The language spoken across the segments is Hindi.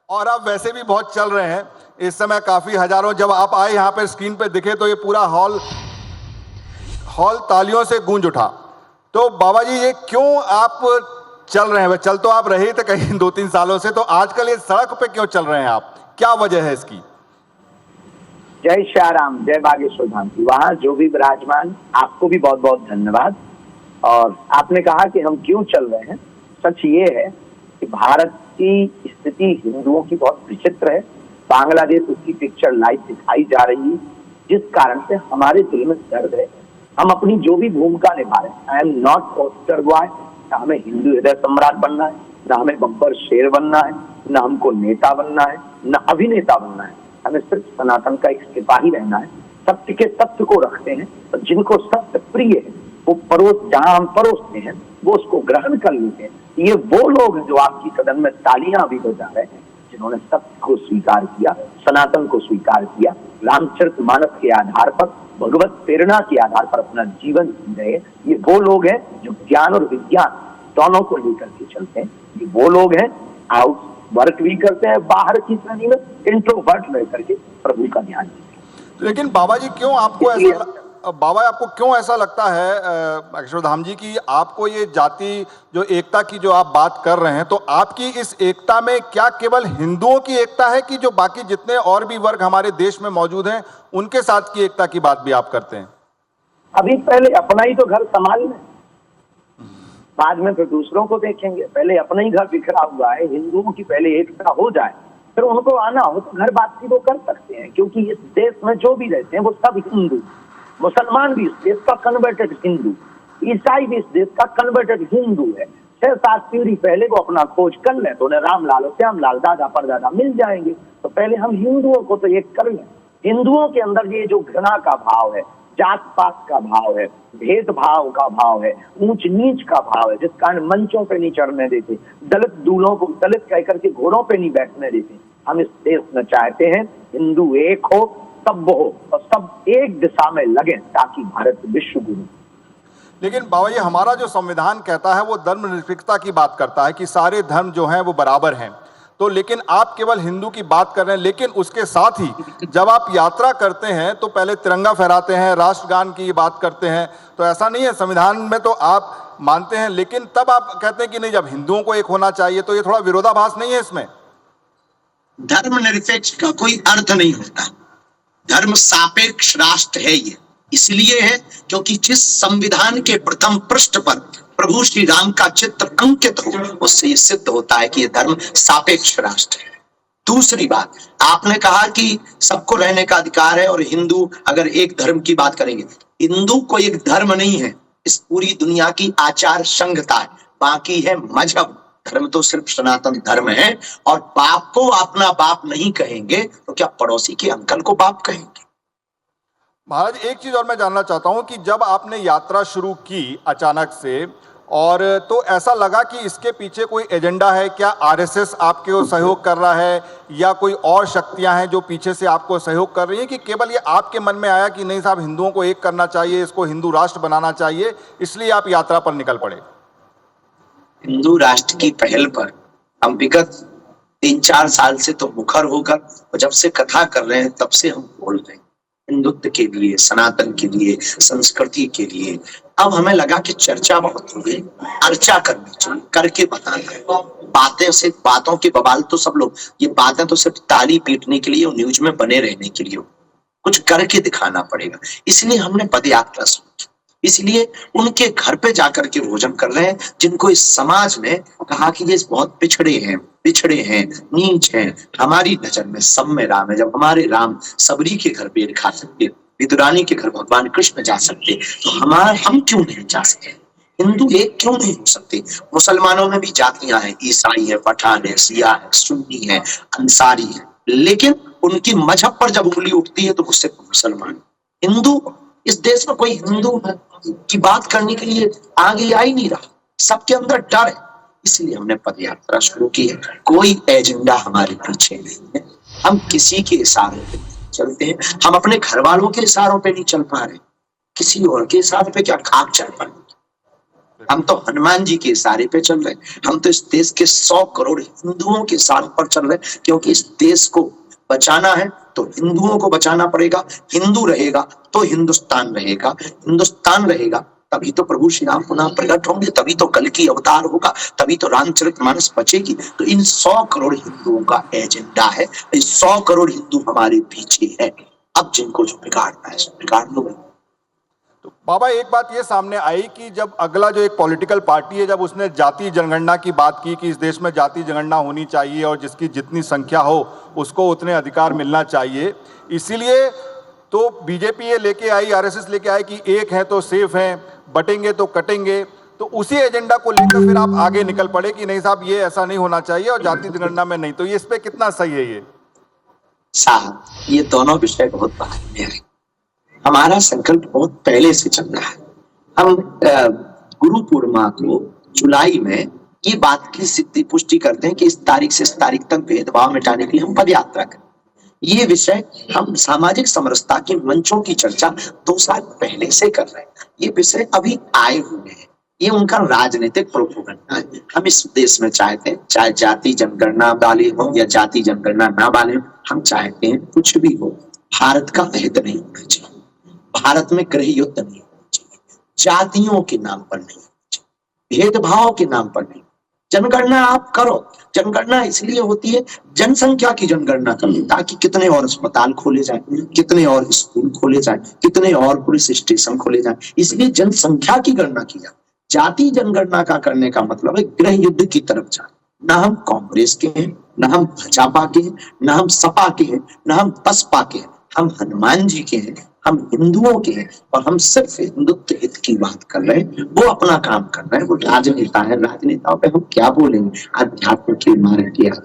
और आप वैसे भी बहुत चल रहे हैं इस समय, काफी हजारों, जब आप आए यहाँ पे स्क्रीन पे दिखे तो ये पूरा हॉल हॉल तालियों से गूंज उठा। तो बाबा जी ये क्यों आप चल रहे हैं? चल तो आप रहे थे कहीं 2-3 सालों से, तो आजकल ये सड़क पे क्यों चल रहे हैं आप? क्या वजह है इसकी? जय श्री राम, जय बागेश्वर धाम की। वहां जो भी विराजमान, आपको भी बहुत बहुत धन्यवाद। और आपने कहा कि हम क्यों चल रहे हैं, सच ये है कि भारत की स्थिति हिंदुओं की बहुत विचित्र है। बांग्लादेश उसकी पिक्चर लाइव दिखाई जा रही है, जिस कारण से हमारे दिल में दर्द है। हम अपनी जो भी भूमिका निभा रहे हैं, I am not poster boy, ना हमें हिंदू हृदय सम्राट बनना है, ना हमें बब्बर शेर बनना है, ना हमको नेता बनना है, ना अभिनेता बनना है। हमें सिर्फ सनातन का एक सिपाही रहना है। सत्य के सत्य को रखते हैं, तो जिनको सत्य प्रिय है वो जहां हम परोसते हैं वो उसको ग्रहण कर लेते हैं। ये वो लोग हैं जो आपकी सदन में तालियां अभी बजा रहे हैं, जिन्होंने सत्य को स्वीकार किया, सनातन को स्वीकार किया, रामचरितमानस के आधार पर, भगवत प्रेरणा के आधार पर अपना जीवन जी रहे। ये वो लोग हैं जो ज्ञान और विज्ञान दोनों को लेकर के चलते हैं। ये वो लोग हैं आउट वर्क भी करते हैं, बाहर की श्रेणी में इंट्रोवर्ट रह करके प्रभु का ध्यान। लेकिन बाबा जी क्यों आपको ऐसा, बाबा आपको क्यों ऐसा लगता है बागेश्वर धाम जी की आपको ये जाति जो एकता की जो आप बात कर रहे हैं, तो आपकी इस एकता में क्या केवल हिंदुओं की एकता है कि जो बाकी जितने और भी वर्ग हमारे देश में मौजूद हैं उनके साथ की एकता की बात भी आप करते हैं? अभी पहले अपना ही तो घर संभाल लें, बाद में फिर दूसरों को देखेंगे। पहले अपना ही घर बिखरा हुआ है, हिंदुओं की पहले एकता हो जाए, फिर उनको आना हो तो घर बात की वो कर सकते हैं। क्योंकि इस देश में जो भी रहते हैं वो सब हिंदू, मुसलमान भी इस देश का कन्वर्टेड हिंदू, ईसाई भी इस देश का कन्वर्टेड हिंदू है। 6-7 पीढ़ी पहले वो अपना खोज कर लें तो उन्हें रामलाल और श्यामलाल, दादा परदादा मिल जाएंगे। तो पहले हम हिंदुओं को तो एक कर लें। हिंदुओं के अंदर ये जो घृणा का भाव है, जात पात का भाव है, भेदभाव का भाव है, ऊंच नीच का भाव है, जिस कारण मंचों पे नहीं चढ़ने देते, दलित दूल्हों को दलित कहकर के घोड़ों पे नहीं बैठने देते। हम इस देश में चाहते हैं हिंदू एक हो, सब हो और सब एक दिशा में लगे ताकि भारत विश्व गुरु। लेकिन बाबा जी हमारा जो संविधान कहता है वो धर्मनिरपेक्षता की बात करता है कि सारे धर्म जो हैं वो बराबर हैं। तो लेकिन आप केवल हिंदू की बात कर रहे हैं, लेकिन उसके साथ ही जब आप यात्रा करते हैं तो पहले तिरंगा फहराते हैं, राष्ट्रगान की बात करते हैं। तो ऐसा नहीं है, संविधान में तो आप मानते हैं, लेकिन तब आप कहते हैं कि नहीं, जब हिंदुओं को एक होना चाहिए। तो ये थोड़ा विरोधाभास नहीं है इसमें? धर्मनिरपेक्ष का कोई अर्थ नहीं होता। धर्म सापेक्ष राष्ट्र है। ये इसलिए है क्योंकि जिस संविधान के प्रथम पृष्ठ पर प्रभु श्री राम का चित्र अंकित हो, उससे ये सिद्ध होता है कि ये धर्म सापेक्ष राष्ट्र है। दूसरी बात, आपने कहा कि सबको रहने का अधिकार है और हिंदू अगर एक धर्म की बात करेंगे, हिंदू कोई एक धर्म नहीं है, इस पूरी दुनिया की आचार संहिता है, बाकी है मजहब। धर्म तो सिर्फ सनातन धर्म है। और बाप को अपना बाप नहीं कहेंगे तो क्या पड़ोसी के अंकल को बाप कहेंगे? महाराज एक चीज और मैं जानना चाहता हूं कि जब आपने यात्रा शुरू की अचानक से, और तो ऐसा लगा कि इसके पीछे कोई एजेंडा है क्या? आरएसएस आपके सहयोग कर रहा है या कोई और शक्तियां हैं जो पीछे से आपको सहयोग कर रही हैं, कि केवल ये आपके मन में आया कि नहीं साहब हिंदुओं को एक करना चाहिए, इसको हिंदू राष्ट्र बनाना चाहिए, इसलिए आप यात्रा पर निकल पड़े? हिंदू राष्ट्र की पहल पर हम विगत 3-4 साल से तो मुखर होकर, और जब से कथा कर रहे हैं तब से हम बोल रहे हैं हिंदुत्व के लिए, सनातन के लिए, संस्कृति के लिए। अब हमें लगा कि चर्चा बहुत हो गई, अर्चा करनी चाहिए, करके बताना। बातों के बवाल तो सब लोग, ये बातें तो सिर्फ ताली पीटने के लिए और न्यूज में बने रहने के लिए, कुछ करके दिखाना पड़ेगा। इसलिए हमने पदयात्रा शुरू की। इसलिए उनके घर पे जाकर के भोजन कर रहे हैं जिनको इस समाज ने कहा कि ये बहुत पिछड़े हैं, नीच हैं। हमारी नजर में सब में राम है। जब हमारे राम सबरी के घर बेर खा सकते, विदुरानी के घर भगवान कृष्ण जा सकते, तो हम क्यों नहीं जा सकते? हिंदू एक क्यों नहीं हो सकते? मुसलमानों में भी जातियां हैं, ईसाई है, पठान है, सिया है, सुन्नी है, अंसारी है, लेकिन उनकी मजहब पर जब उंगली उठती है तो उससे मुसलमान। हिंदू, इस देश में कोई हिंदू की बात करने के लिए आगे आ ही नहीं रहा, सबके अंदर डर है। इसलिए हमने पदयात्रा शुरू की है। कोई एजेंडा हमारे पीछे नहीं है, हम किसी के इशारों पे चलते हैं। हम अपने घर वालों के इशारों पे नहीं चल पा रहे, किसी और के इशारों पे क्या खाक चल पाएंगे? हम तो हनुमान जी के इशारे पे चल रहे हैं। हम तो इस देश के 100 करोड़ हिंदुओं के साथ पर चल रहे हैं, क्योंकि इस देश को बचाना है तो हिंदुओं को बचाना पड़ेगा। हिंदू रहेगा तो हिंदुस्तान रहेगा, हिंदुस्तान रहेगा तभी तो प्रभु श्री राम पुनः प्रकट होंगे, तभी तो कल की अवतार होगा, तभी तो रामचरितमानस बचेगी। तो इन 100 करोड़ हिंदुओं का एजेंडा है, 100 करोड़ हिंदू हमारे पीछे है। अब जिनको जो बिगाड़ना है बिगाड़ लो। तो बाबा एक बात ये सामने आई कि जब अगला जो एक पॉलिटिकल पार्टी है, जब उसने जाति जनगणना की बात की कि इस देश में जाति जनगणना होनी चाहिए और जिसकी जितनी संख्या हो उसको उतने अधिकार मिलना चाहिए, इसीलिए तो बीजेपी ये लेके आई, आरएसएस लेके आई कि एक है तो सेफ है, बटेंगे तो कटेंगे। तो उसी एजेंडा को लेकर फिर आप आगे निकल पड़े कि नहीं साहब ये ऐसा नहीं होना चाहिए और जाति जनगणना में नहीं। तो ये इस पे कितना सही है ये साहब? ये दोनों विषय बहुत बदलने हैं। हमारा संकल्प बहुत पहले से चल रहा है। हम गुरु पूर्णिमा को जुलाई में ये बात की सिद्धि पुष्टि करते हैं कि इस तारीख से इस तारीख तक भेदभाव मिटाने के लिए हम पद यात्रा करें। ये विषय हम सामाजिक समरसता के मंचों की चर्चा 2 साल पहले से कर रहे हैं। ये विषय अभी आए हुए हैं, ये उनका राजनीतिक प्रोपेगेंडा है। हम इस देश में चाहते हैं चाहे जाति जनगणना वाले हो या जाति जनगणना ना वाले हो, हम चाहते हैं कुछ भी हो, भारत का अहित नहीं होना चाहिए, भारत में गृह युद्ध नहीं होना चाहिए, जातियों के नाम पर नहीं होना चाहिए, भेदभाव के नाम पर नहीं। जनगणना आप करो, जनगणना इसलिए होती है जनसंख्या की जनगणना करनी, ताकि कितने और अस्पताल खोले जाए, कितने और स्कूल खोले जाए, कितने और पुलिस स्टेशन खोले जाए, इसलिए जनसंख्या की गणना की जाए। जाति जनगणना का करने का मतलब है गृह युद्ध की तरफ जाना। ना हम कांग्रेस के हैं, ना हम भाजपा के हैं, ना हम सपा के हैं, ना हम बसपा के हैं, हम हनुमान जी के हैं, हम हिंदुओं के हैं और हम सिर्फ हिंदुत्व हित की बात कर रहे हैं। वो अपना काम कर रहे हैं, वो राजनेता है, राजनेताओं पे हम क्या बोलेंगे? अध्यात्म की मारे किया।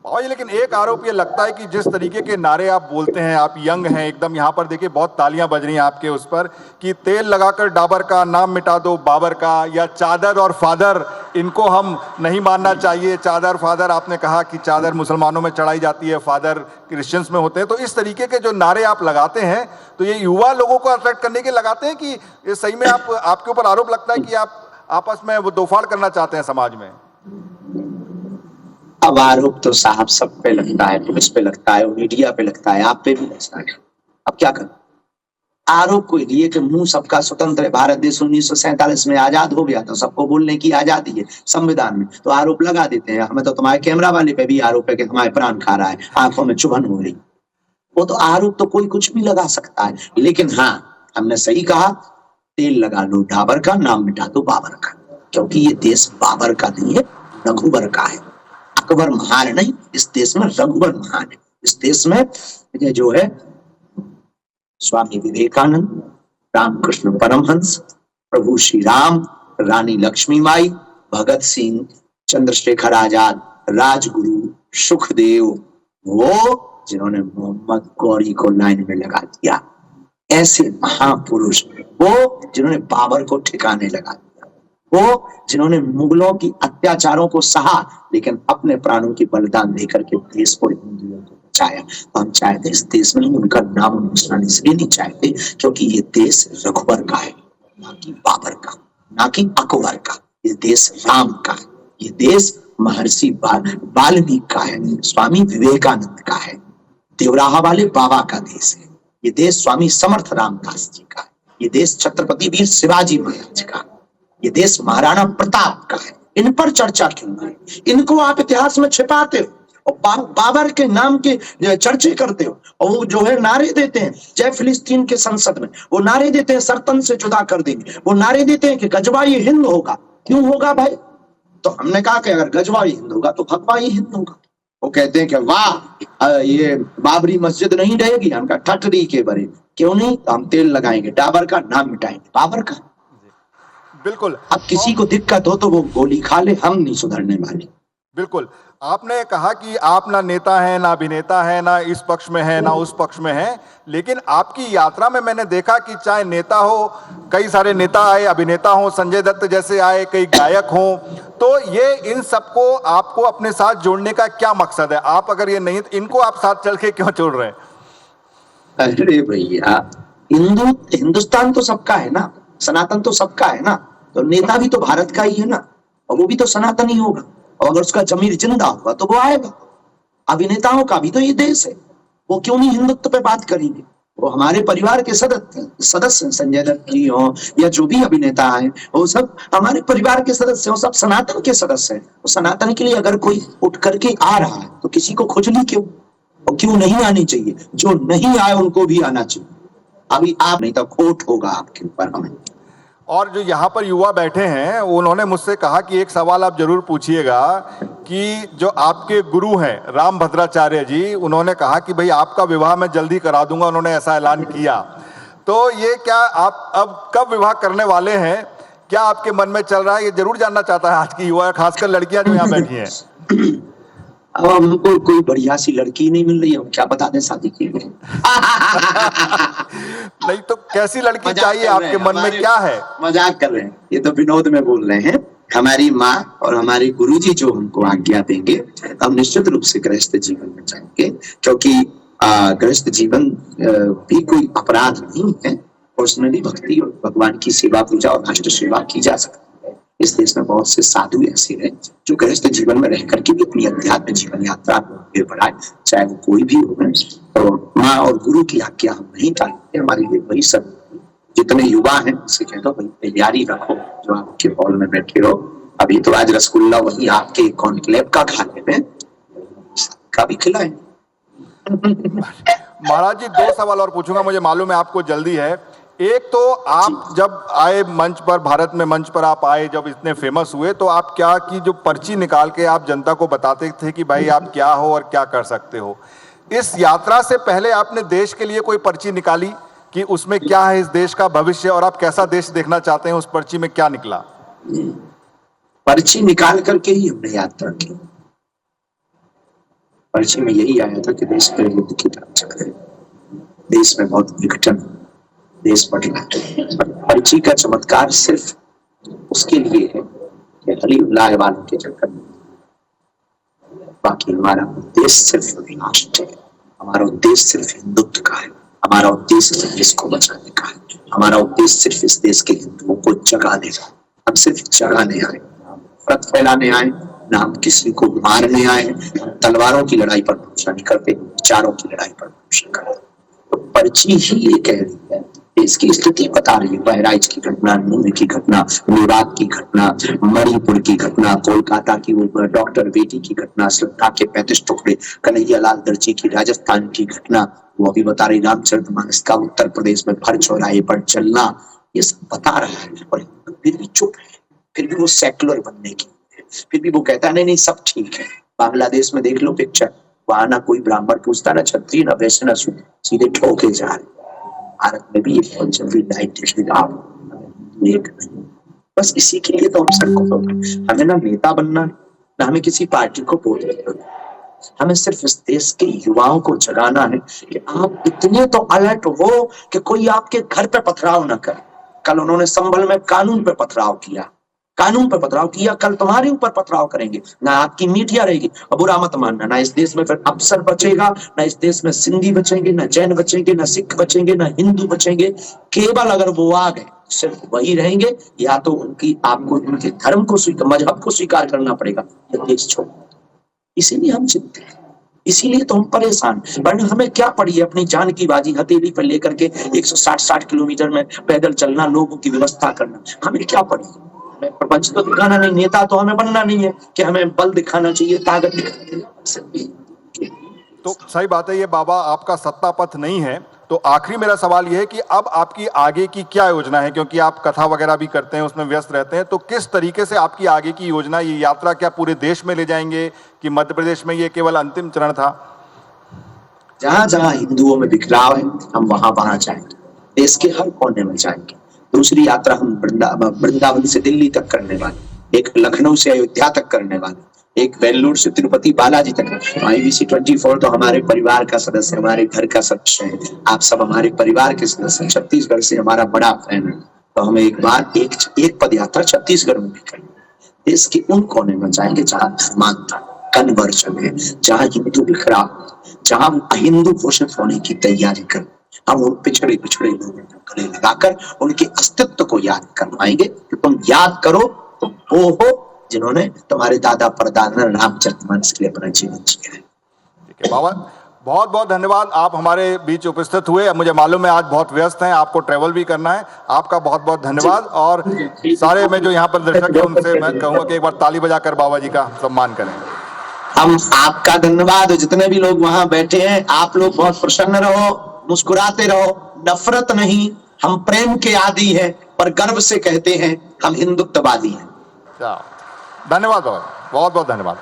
और ये लेकिन एक आरोप ये लगता है कि जिस तरीके के नारे आप बोलते हैं, आप यंग हैं एकदम, यहाँ पर देखिए बहुत तालियां बज रही हैं आपके उस पर कि तेल लगाकर डाबर का, नाम मिटा दो बाबर का, या चादर और फादर इनको हम नहीं मानना चाहिए। चादर फादर आपने कहा कि चादर मुसलमानों में चढ़ाई जाती है, फादर क्रिश्चियंस में होते हैं। तो इस तरीके के जो नारे आप लगाते हैं तो ये युवा लोगों को अट्रैक्ट करने के लगाते हैं कि ये सही में आपके ऊपर आरोप लगता है कि आप आपस में वो दोफाड़ करना चाहते हैं समाज में? अब आरोप तो साहब सब पे लगता है, पुलिस पे लगता है, मीडिया पे लगता है, आप पे भी लगता है। अब क्या करें? आरोप कोई लिए कि मुंह सबका स्वतंत्र है, भारत देश 1947 में आजाद हो गया, तो सबको बोलने की आजादी है संविधान में, तो आरोप लगा देते हैं। हमें तो तुम्हारे कैमरा वाले पे भी आरोप है कि हमारे प्राण खा रहा है, आंखों में चुभन हो रही। वो तो आरोप तो कोई कुछ भी लगा सकता है, लेकिन हाँ हमने सही कहा, तेल लगा लो डाबर का, नाम मिटा दो बाबर का, क्योंकि ये देश बाबर का नहीं है, रघुबर का है। अकबर महान नहीं, इस देश में रघुबर महान है। इस देश में ये जो है स्वामी विवेकानंद, रामकृष्ण परमहंस, प्रभु श्री राम, रानी लक्ष्मीबाई, भगत सिंह, चंद्रशेखर आजाद, राजगुरु, सुखदेव, वो जिन्होंने मोहम्मद गौरी को लाइन में लगा दिया, ऐसे महापुरुष, वो जिन्होंने बाबर को ठिकाने लगा दिया, वो जिन्होंने मुगलों की अत्याचारों को सहा लेकिन अपने प्राणों की बलिदान देकर के देश को, हिंदुओं को बचाया। तो हम चाहते इस देश में उनका नाम निशान इसलिए नहीं चाहते क्योंकि ये देश रघुबर का है, ना कि बाबर का, ना कि अकबर का। ये देश राम का है, ये देश महर्षि वाल्मीकि का है, स्वामी विवेकानंद का है, देवराहा वाले बाबा का देश है। ये देश स्वामी समर्थ रामदास जी का है, ये देश छत्रपति वीर शिवाजी महाराज का, ये देश महाराणा प्रताप का है। इन पर चर्चा क्यों है? इनको आप इतिहास में छिपाते हो और बाबर के नाम के चर्चे करते हो, और वो जो है नारे देते हैं, जय फिलिस्तीन के संसद में वो नारे देते हैं सरतन से जुदा कर देंगे, वो नारे देते हैं कि गजवाई हिंद होगा। क्यों होगा भाई? तो हमने कहा कि अगर गजवाई हिंद होगा तो भगवाई हिंद होगा। वो कहते हैं कि वाह ये बाबरी मस्जिद नहीं रहेगी, हम कहा ठटरी के बरे, क्यों नहीं? तो हम तेल लगाएंगे डाबर का, नाम मिटाएंगे बाबर का। बिल्कुल। अब किसी को दिक्कत हो तो वो गोली खा ले, हम नहीं सुधरने वाले। बिल्कुल। आपने कहा कि आप ना नेता हैं, ना अभिनेता हैं, ना इस पक्ष में हैं, ना उस पक्ष में हैं, लेकिन आपकी यात्रा में मैंने देखा कि चाहे नेता हो, कई सारे नेता आए, अभिनेता हो, संजय दत्त जैसे आए, कई गायक हों, तो ये इन सबको आपको अपने साथ जोड़ने का क्या मकसद है? आप अगर ये नहीं, इनको आप साथ चल के क्यों जोड़ रहे हैं? अरे भैया, हिंदुस्तान तो सबका है ना, सनातन तो सबका है ना, तो नेता भी तो भारत का ही है ना, और वो भी तो सनातनी होगा, और अगर उसका जमीर जिंदा होगा तो वो आएगा। अभिनेताओं का भी तो ये देश है, वो क्यों नहीं हिंदुत्व पे बात करेंगे? वो हमारे परिवार के सदस्य संजय दत्त जी हो या जो भी अभिनेता है, वो सब हमारे परिवार के सदस्य, वो सब सनातन के सदस्य हैं। तो सनातन के लिए अगर कोई उठ करके आ रहा है तो किसी को खुजली क्यों, और क्यों नहीं आनी चाहिए? जो नहीं आए उनको भी आना चाहिए। अभी आप नहीं तो खोट होगा आपके ऊपर हमें। और जो यहाँ पर युवा बैठे हैं उन्होंने मुझसे कहा कि एक सवाल आप जरूर पूछिएगा कि जो आपके गुरु हैं राम भद्राचार्य जी, उन्होंने कहा कि भाई आपका विवाह मैं जल्दी करा दूंगा, उन्होंने ऐसा ऐलान किया। तो ये क्या आप अब कब विवाह करने वाले हैं, क्या आपके मन में चल रहा है? ये जरूर जानना चाहता है आज की युवा, खासकर लड़कियां जो यहाँ बैठी हैं। अब हमको कोई बढ़िया सी लड़की नहीं मिल रही है, हम क्या बता दें शादी के लिए? नहीं तो कैसी लड़की चाहिए आपके मन में, क्या है? मजाक कर रहे हैं, ये तो विनोद में बोल रहे हैं। हमारी माँ और हमारे गुरुजी जो हमको आज्ञा देंगे, हम निश्चित रूप से गृहस्थ जीवन में जाएंगे, क्योंकि गृहस्थ जीवन भी कोई अपराध नहीं है, और उसमें भी भक्ति और भगवान की सेवा पूजा और राष्ट्र सेवा की जा सकती है। इस देश में बहुत से साधु ऐसे हैं जो गृहस्थ जीवन में रह करके भी अपनी अध्यात्म जीवन यात्रा को आगे बढ़ाए, चाहे वो कोई भी हो। तो माँ और गुरु की आज्ञा हम नहीं टालते। हमारे लिए वही सब, जितने युवा हैं उनसे कह दो भाई तैयारी रखो, जो आपके हॉल में बैठे रहो। अभी तो आज रसगुल्ला वही आपके कॉन्क्लेव का खाने में का भी खिलाए। महाराज जी, 2 सवाल और पूछूंगा, मुझे मालूम है आपको जल्दी है। एक तो आप जब आए मंच पर, भारत में मंच पर आप आए, जब इतने फेमस हुए, तो आप क्या की जो पर्ची निकाल के आप जनता को बताते थे कि भाई आप क्या हो और क्या कर सकते हो। इस यात्रा से पहले आपने देश के लिए कोई पर्ची निकाली कि उसमें क्या है इस देश का भविष्य, और आप कैसा देश देखना चाहते हैं? उस पर्ची में क्या निकला? पर्ची निकाल करके ही हमने यात्रा की। पर्ची में यही आया था कि देश के युद्ध की तरफ चल रहे, देश में बहुत विघटन, देश बढ़ रहा है। पर्ची का चमत्कार सिर्फ उसके लिए है कि हली उल्लाह वालों के चक्कर में, बाकी हमारा उद्देश्य सिर्फ राष्ट्र है, हमारा उद्देश्य सिर्फ हिंदुत्व का है, हमारा उद्देश्य देश को बचाने का है, हमारा उद्देश्य सिर्फ इस देश के हिंदुओं को जगाने का। हम सिर्फ जगाने आए, नफरत फैलाने आए ना, हम किसी को मारने आए। हम तलवारों की लड़ाई पर भरोसा नहीं करते, विचारों की लड़ाई पर भरोसा करते। तो पर्ची ही ये कह रही है, देश की स्थिति बता रही है। बहराइच की घटना, नून की घटना, मेवात की घटना, मणिपुर की घटना, कोलकाता की वो डॉक्टर बेटी की घटना, श्रद्धा के 35 टुकड़े, कन्हैयालाल दर्जी की राजस्थान की घटना, वो अभी बता रही रामचरितमानस का उत्तर प्रदेश में भर चौराहे पर चलना, ये सब बता रहा है। और फिर भी चुप है, फिर भी वो सेक्युलर बनने की, फिर भी वो कहता है नहीं नहीं सब ठीक है। बांग्लादेश में देख लो पिक्चर, वहां ना कोई ब्राह्मण पूछता, ना छत्री, ना वैश्य, ना शूद्र, सीधे ठोके जा रहे। भारत में भी बहुत जल्दी लाइट एक नहीं। बस इसी के लिए तो हम सड़कों पर, हमें ना नेता बनना, ना हमें किसी पार्टी को वोट देना, हमें सिर्फ इस देश के युवाओं को जगाना है कि आप इतने तो अलर्ट हो कि कोई आपके घर पे पथराव न करे। कल उन्होंने संभल में कानून पे पथराव किया, कानून पर पथराव किया, कल तुम्हारे ऊपर पथराव करेंगे। ना आपकी मीडिया रहेगी, अब बुरा मत मानना, ना इस देश में फिर अफसर बचेगा, ना इस देश में सिंधी बचेंगे, ना जैन बचेंगे, ना सिख बचेंगे, ना हिंदू बचेंगे। केवल अगर वो आ गए सिर्फ वही रहेंगे, या तो उनकी आपको उनके धर्म को मजहब को स्वीकार करना पड़ेगा, ये देश छोड़। इसीलिए हम चिंतित हैं, इसीलिए तो हम परेशान। वरना हमें क्या पड़ी है अपनी जान की बाजी हथेली पर लेकर के 160 किलोमीटर में पैदल चलना, लोगों की व्यवस्था करना, हमें क्या पड़ी है? प्रपंच तो दिखाना नहीं, नेता तो हमें बनना नहीं है कि हमें बल दिखाना चाहिए, ताकत दिखानी चाहिए। तो सही बात है, ये बाबा आपका सत्ता पथ नहीं है। तो आखिरी मेरा सवाल ये है कि अब आपकी आगे की क्या योजना है, क्योंकि आप कथा वगैरह भी करते हैं, उसमें व्यस्त रहते हैं, तो किस तरीके से आपकी आगे की योजना, ये यात्रा क्या पूरे देश में ले जाएंगे कि मध्य प्रदेश में ये केवल अंतिम चरण था? जहां जहां हिंदुओं में बिखराव है हम वहां जाएंगे, देश के हर कोने में जाएंगे। दूसरी यात्रा हम वृंदावन से दिल्ली तक करने वाले, एक लखनऊ से अयोध्या तक करने वाले, एक बेंगलुरु से तिरुपति बालाजी तक। IBC 24 तो हमारे परिवार का सदस्य, हमारे घर का सदस्य है, आप सब हमारे परिवार के सदस्य। छत्तीसगढ़ से हमारा बड़ा फैन है, तो हमें एक बार एक पद यात्रा छत्तीसगढ़ में भी करनी। देश के उन कोने में जाएंगे जहाँ धर्मांतर, कन्वर्जन है, जहाँ हिंदू बिखरा, जहाँ हिंदू घोषित होने की तैयारी कर, हम उन पिछड़े पिछड़े लोगों को गले लगाकर उनके अस्तित्व को याद करवाएंगे कि तुम याद करो तुम वो हो जिन्होंने तुम्हारे दादा परदादा रामचरितमानस के लिए अपना जीवन जिया है। ठीक है बाबा, बहुत बहुत धन्यवाद, आप हमारे बीच उपस्थित हुए। मुझे मालूम है आज बहुत व्यस्त हैं, आपको ट्रेवल भी करना है, आपका बहुत बहुत धन्यवाद। और सारे में जो यहाँ पर दर्शक हैं उनसे मैं कहूँगा कि एक बार ताली बजाकर बाबा जी का सम्मान करें। हम आपका धन्यवाद, जितने भी लोग वहां बैठे हैं, आप लोग बहुत प्रसन्न रहो, मुस्कुराते रहो, नफरत नहीं, हम प्रेम के आदी हैं, पर गर्व से कहते हैं हम हिंदुत्ववादी हैं। धन्यवाद बाबा, बहुत बहुत धन्यवाद।